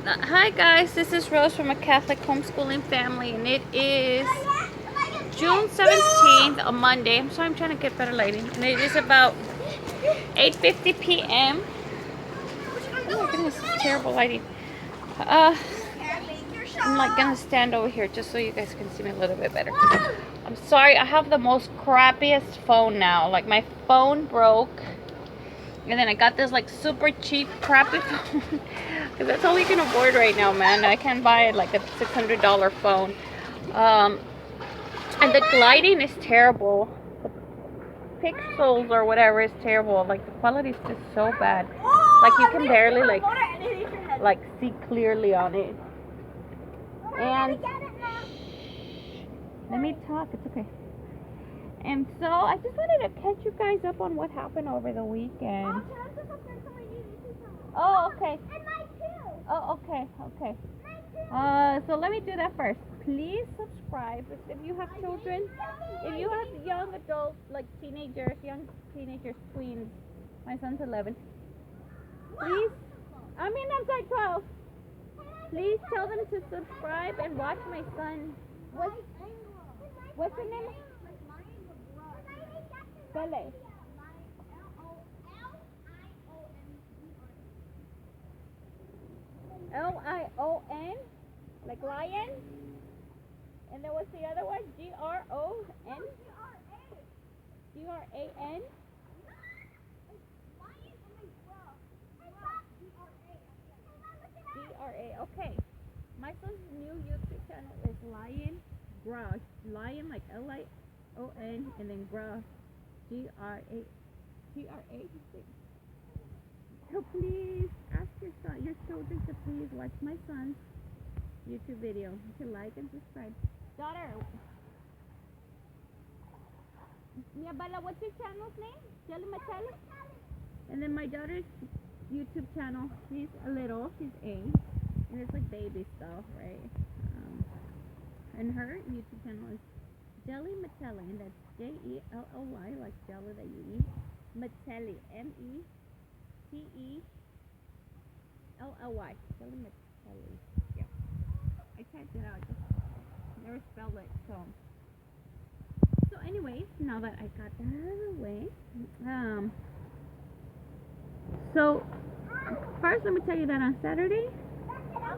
Hi guys, this is Rose from a Catholic homeschooling family, and it is June 17th, a Monday. I'm sorry, I'm trying to get better lighting. And it is about 8:50 p.m. Oh my goodness, it's terrible lighting. I'm like gonna stand over here just so you guys can see me a little bit better. I'm sorry, I have the most crappiest phone now. Like, my phone broke, and then I got this like super cheap crappy phone. Because that's all you can afford right now, man. I can't buy like a $600 phone. And the gliding is terrible. The pixels or whatever is terrible. Like, the quality is just so bad. Like, you can barely like see clearly on it. And let me talk. It's okay. And so I just wanted to catch you guys up on what happened over the weekend. Oh, okay. Oh, okay, okay. So let me do that first. Please subscribe if you have children. If you have young adults, like teenagers, young teenagers, tweens. My son's 11. Please, I'm 12. Please tell them to subscribe and watch my son. What's your name? Bele. Lion, like lion. And then what's the other one? Gron? Gran? Gra. Okay. My son's new YouTube channel is Lion Gra. Lion like Lion and then Gra. Gra. So please ask your children to please watch my son's YouTube video. You can like and subscribe. Daughter, Mia Bella, what's your channel's name? Jelly Matella? And then my daughter's YouTube channel, she's a little, she's 8, and it's like baby stuff, right? And her YouTube channel is Jelly Matella, and that's Jelly, like jelly that you eat. Matelli, Mettelly. Jelly Matelli. Yeah. I typed it out, just never spelled it, so anyways, now that I got that out of the way, so first let me tell you that on Saturday, I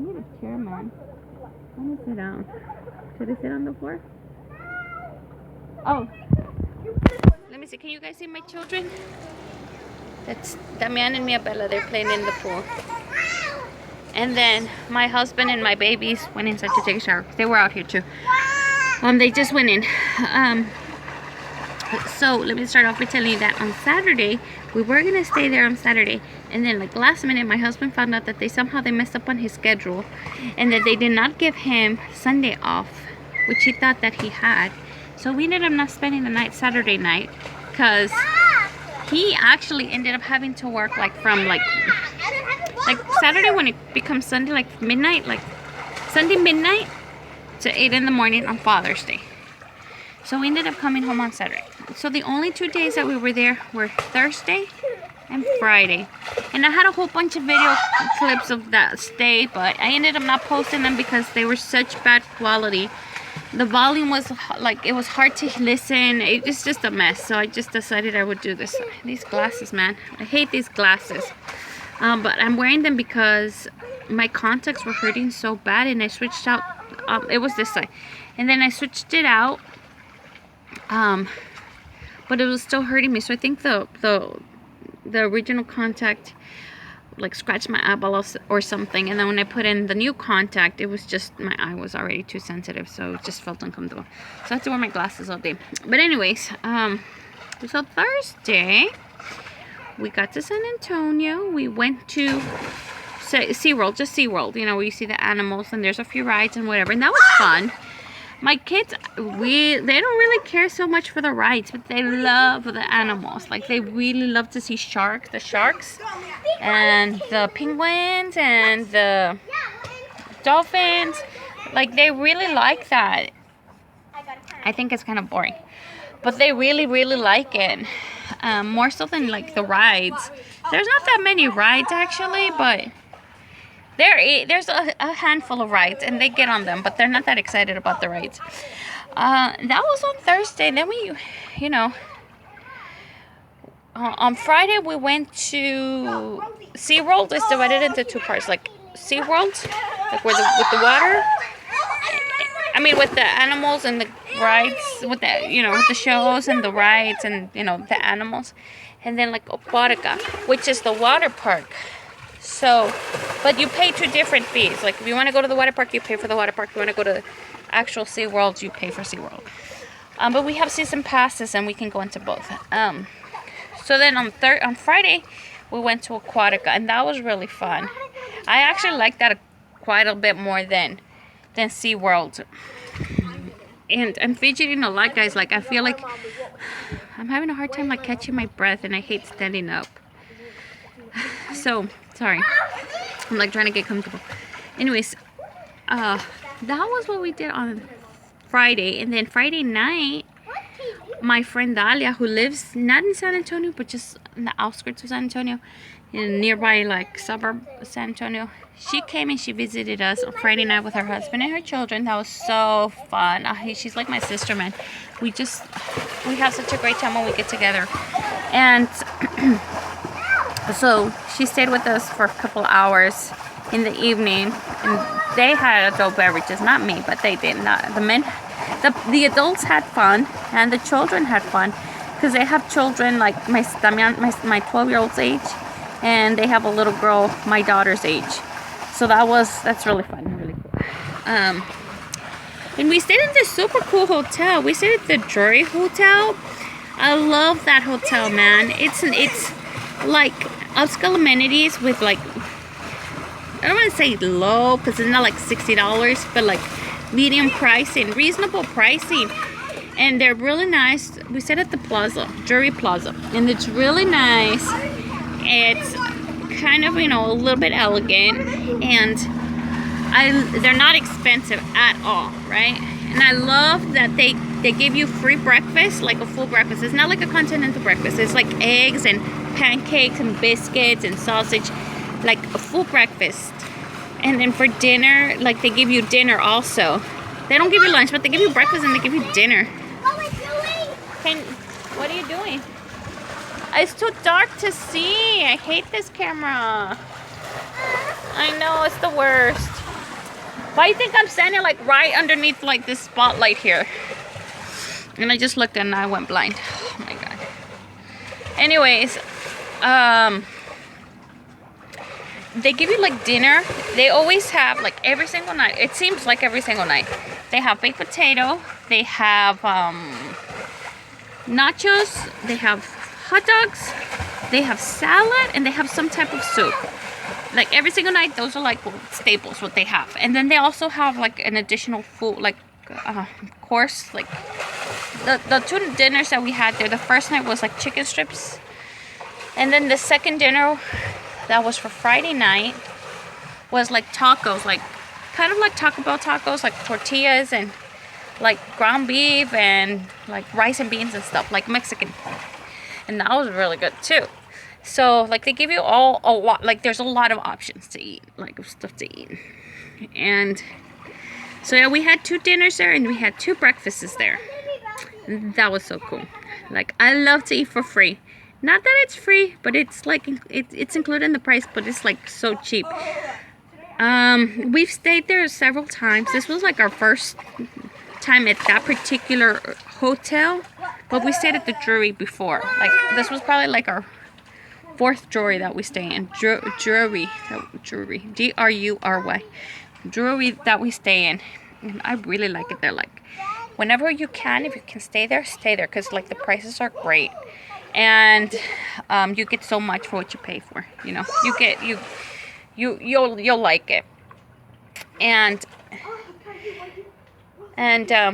need a chair, man. Let me sit down. Should I sit on the floor? Oh. Let me see, can you guys see my children? That's Damian and Mia Bella, they're playing in the pool. And then my husband and my babies went inside to take a shower. They were out here too. They just went in. So let me start off by telling you that on Saturday, we were going to stay there on Saturday. And then like last minute, my husband found out that they messed up on his schedule. And that they did not give him Sunday off, which he thought that he had. So we ended up not spending the night Saturday night. Because he actually ended up having to work like from like Saturday when it becomes Sunday, like midnight, like Sunday midnight to 8 in the morning on Father's Day. So we ended up coming home on Saturday. So the only 2 days that we were there were Thursday and Friday. And I had a whole bunch of video clips of that stay, but I ended up not posting them because they were such bad quality. The volume was like, it was hard to listen. It's just a mess. So I just decided I would do this. These glasses, man. I hate these glasses. But I'm wearing them because my contacts were hurting so bad, and I switched out. It was this side, and then I switched it out. But it was still hurting me. So I think the original contact like scratched my eyeball or something, and then when I put in the new contact, it was just my eye was already too sensitive, so it just felt uncomfortable. So I had to wear my glasses all day. But anyways, so Thursday we got to San Antonio. We went to SeaWorld, just SeaWorld, you know, where you see the animals and there's a few rides and whatever, and that was fun. My kids, they don't really care so much for the rides, but they love the animals. Like, they really love to see the sharks, and the penguins, and the dolphins. Like, they really like that. I think it's kind of boring, but they really, really like it. More so than, like, the rides. There's not that many rides, actually, but There's a handful of rides, and they get on them, but they're not that excited about the rides. That was on Thursday. Then we, you know, on Friday we went to SeaWorld. It's divided into two parts, like SeaWorld, like with the water. I mean, with the animals and the rides, with the, you know, with the shows and the rides and, you know, the animals. And then like Aquatica, which is the water park. So, but you pay two different fees. Like if you want to go to the water park, you pay for the water park. If you want to go to actual SeaWorld, you pay for SeaWorld. But we have season passes and we can go into both. So then on Friday, we went to Aquatica, and that was really fun. I actually liked that quite a bit more than SeaWorld. And I'm fidgeting a lot, guys. Like I feel like I'm having a hard time like catching my breath, and I hate standing up. So sorry, I'm like trying to get comfortable. Anyways, that was what we did on Friday. And then Friday night, my friend Dalia, who lives not in San Antonio but just in the outskirts of San Antonio, in a nearby like suburb of San Antonio, she came and she visited us on Friday night with her husband and her children. That was so fun. She's like my sister, man. We have such a great time when we get together. And so she stayed with us for a couple hours in the evening, and they had adult beverages, not me, but they did not. The adults had fun, and the children had fun, because they have children like my 12-year-old's age, and they have a little girl my daughter's age. So that's really fun, really cool. And we stayed in this super cool hotel. We stayed at the Drury Hotel. I love that hotel, man. It's like upscale amenities with like, I don't want to say low because it's not like $60, but like medium pricing, reasonable pricing, and they're really nice. We stayed at the Plaza, Drury Plaza, and it's really nice. It's kind of, you know, a little bit elegant, and they're not expensive at all, right? And I love that they give you free breakfast, like a full breakfast. It's not like a continental breakfast. It's like eggs and pancakes and biscuits and sausage, like a full breakfast. And then for dinner, like they give you dinner also. They don't give you lunch, but they give you breakfast and they give you dinner. What are you doing? It's too dark to see. I hate this camera. I know, it's the worst. Why do you think I'm standing like right underneath like this spotlight here? And I just looked and I went blind. Oh my god. Anyways, they give you like dinner. They always have, like every single night, it seems like every single night, they have baked potato, they have nachos, they have hot dogs, they have salad, and they have some type of soup. Like every single night, those are like staples what they have. And then they also have like an additional food, like course. Like the two dinners that we had there, the first night was like chicken strips, and then the second dinner that was for Friday night was like tacos, like kind of like Taco Bell tacos, like tortillas and like ground beef and like rice and beans and stuff, like Mexican. And that was really good too. So like they give you a lot, like there's a lot of options to eat, like stuff to eat. And so yeah, we had 2 dinners there and we had 2 breakfasts there. That was so cool. Like I love to eat for free. Not that it's free, but it's like it's included in the price, but it's like so cheap. We've stayed there several times. This was like our first time at that particular hotel, but we stayed at the Drury before. Like this was probably like our 4th Drury that we stay in. Drury, D-R-U-R-Y. Drury that we stay in. And I really like it there. Like whenever you can, if you can stay there, because like the prices are great. And you get so much for what you pay for. You know, you'll like it. And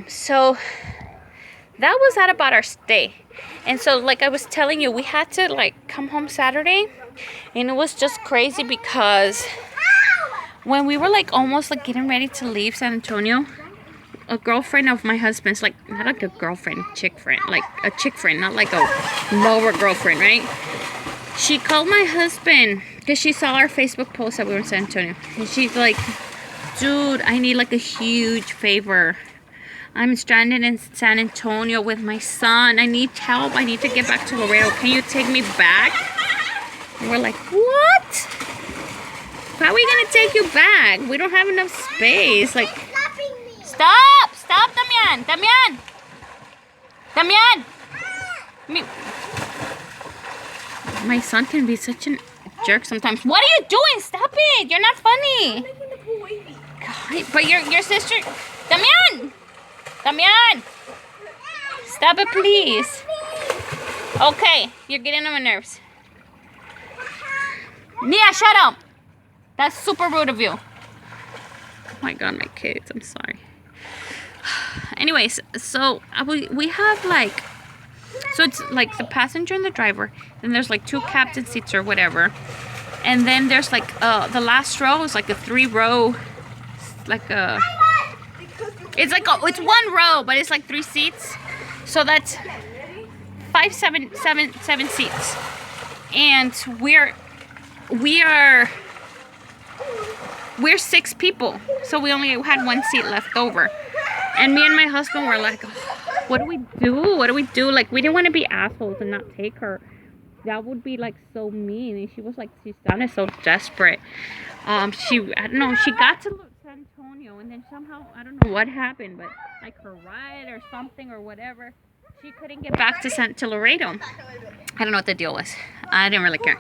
so that was that about our stay. And so like I was telling you, we had to like come home Saturday, and it was just crazy because when we were like almost like getting ready to leave San Antonio, a girlfriend of my husband's, like not like a girlfriend, chick friend, like a chick friend, not like a lower girlfriend, right? She called my husband because she saw our Facebook post that we were in San Antonio. And she's like, dude, I need like a huge favor. I'm stranded in San Antonio with my son. I need help. I need to get back to Laredo. Can you take me back? And we're like, what? How are we going to take you back? We don't have enough space. Like, stop! Stop, Damian! Damian! Damian! My son can be such a jerk sometimes. What are you doing? Stop it! You're not funny. God, but your sister... Damian! Damian! Stop it, please. Okay, you're getting on my nerves. Nia, shut up! That's super rude of you. Oh my God, my kids. I'm sorry. Anyways, so we have like... So it's like the passenger and the driver. Then there's like 2 captain seats or whatever. And then there's like the last row is like a 3-row... Like a... It's like it's 1 row, but it's like 3 seats. So that's 7 seats. And we're 6 people. So we only had 1 seat left over. And me and my husband were like, oh, what do we do? What do we do? Like, we didn't want to be assholes and not take her. That would be like so mean. And she was like, she sounded so desperate. I don't know, she got to San Antonio, and then somehow, I don't know what happened, but like her ride or something or whatever, she couldn't get back to Laredo. I don't know what the deal was. I didn't really care.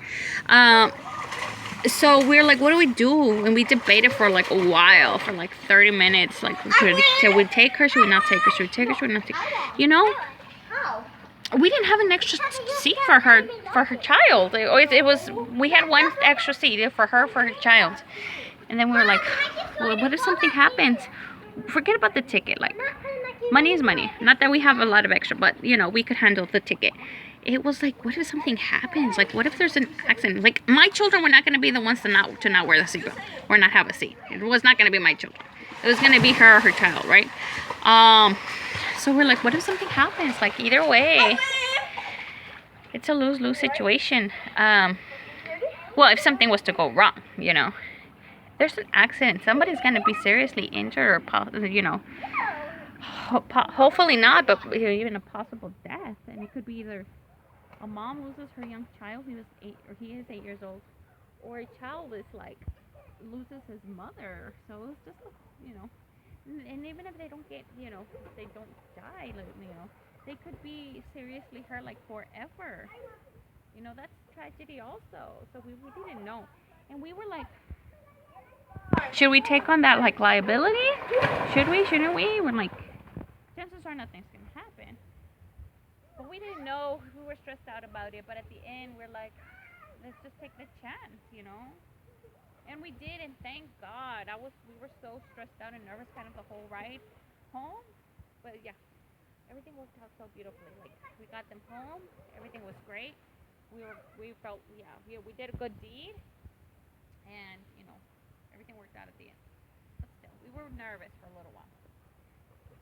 So we're like, what do we do? And we debated for like a while, for like 30 minutes. Like, should we take her? Should we not take her? Should we take her? Should we not take her? You know? We didn't have an extra seat for her child. It was, we had 1 extra seat for her child. And then we were like, well, what if something happens? Forget about the ticket. Like, money is money. Not that we have a lot of extra, but, you know, we could handle the ticket. It was like, what if something happens? Like, what if there's an accident? Like, my children were not going to be the ones to not wear the seatbelt or not have a seat. It was not going to be my children. It was going to be her or her child, right? So we're like, what if something happens? Like, either way, it's a lose-lose situation. Well, if something was to go wrong, you know, there's an accident. Somebody's going to be seriously injured or, you know, hopefully not, but even a possible death. And it could be either a mom loses her young child, he is 8 years old, or a child is like, loses his mother. So it's just, you know, and even if they don't get, you know, if they don't die, you know, they could be seriously hurt like forever. You know, that's tragedy also. So we didn't know. And we were like, should we take on that like liability? Should we? Shouldn't we? We're like, chances are nothing's going to happen. But we didn't know. We were stressed out about it. But at the end, we're like, let's just take the chance, you know? And we did, and thank God. We were so stressed out and nervous kind of the whole ride home. But yeah, everything worked out so beautifully. Like, we got them home. Everything was great. We felt, yeah, we did a good deed. And, you know, everything worked out at the end. But still, we were nervous for a little while.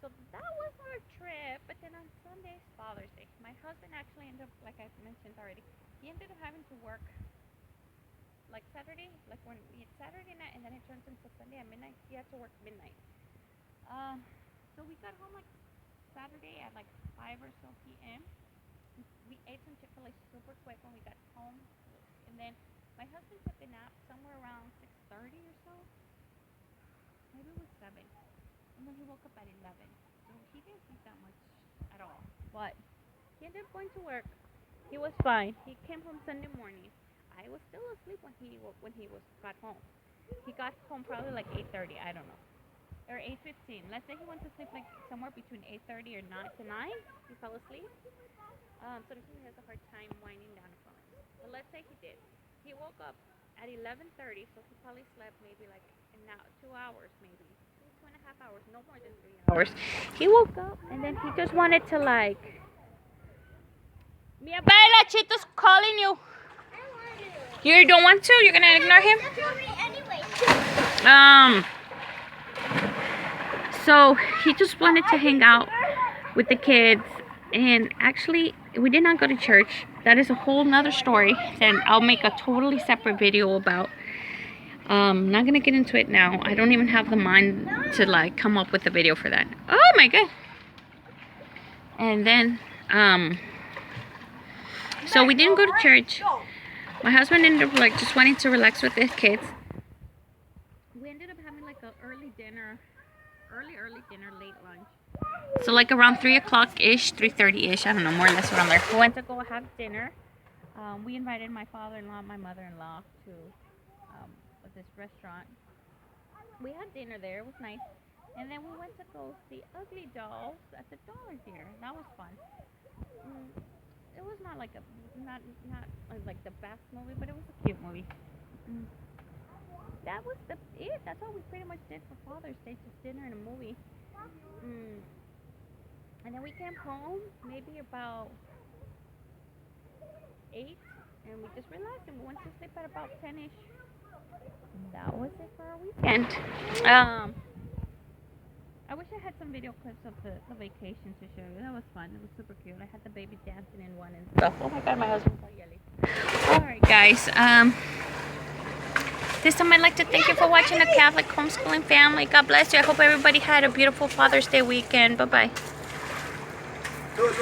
So that was our trip. But then on Sunday, Father's Day, my husband actually ended up, like I mentioned already, he ended up having to work like Saturday, like when it's Saturday night, and then it turns into Sunday at midnight. He had to work midnight. So we got home like Saturday at like 5 or so p.m. We ate some Chick-fil-A super quick when we got home, and then my husband took a nap somewhere around 6:30 or so. Maybe it was 7, and then he woke up at 11. So he didn't sleep that much at all. But he ended up going to work. He was fine. He came home Sunday morning. I was still asleep when he got home. He got home probably like 8:30, I don't know, or 8:15. Let's say he went to sleep like somewhere between 8:30 or 9 to 9. He fell asleep. So he has a hard time winding down from it. But let's say he did. He woke up at 11:30, so he probably slept maybe like 2 hours, maybe 2.5 hours, no more than 3 hours. He woke up and then he just wanted to like, Mia Bella, Chito's calling you. You don't want to? You're gonna ignore him? So he just wanted to hang out with the kids, and actually we did not go to church. That is a whole nother story that I'll make a totally separate video about. Not gonna get into it now. I don't even have the mind to like come up with a video for that. Oh my god. And then so we didn't go to church. My husband ended up like just wanting to relax with his kids. We ended up having like an early dinner, late lunch. So like around 3 o'clock ish, 3:30 ish, I don't know, more or less around there. We went to go have dinner. We invited my father-in-law, my mother-in-law to this restaurant. We had dinner there, it was nice. And then we went to go see Ugly Dolls at the Dollar Theater. That was fun. It was not like not like the best movie, but it was a cute movie. That was it. That's all we pretty much did for Father's Day, just dinner and a movie. And then we came home maybe about 8, and we just relaxed and we went to sleep at about 10ish. That was it for our weekend. I wish I had some video clips of the vacation to show you. That was fun. It was super cute. I had the baby dancing in one and stuff. Oh my god, my husband's all yelly. Alright guys, this time I'd like to thank you for watching the Catholic Homeschooling Family. God bless you. I hope everybody had a beautiful Father's Day weekend. Bye-bye.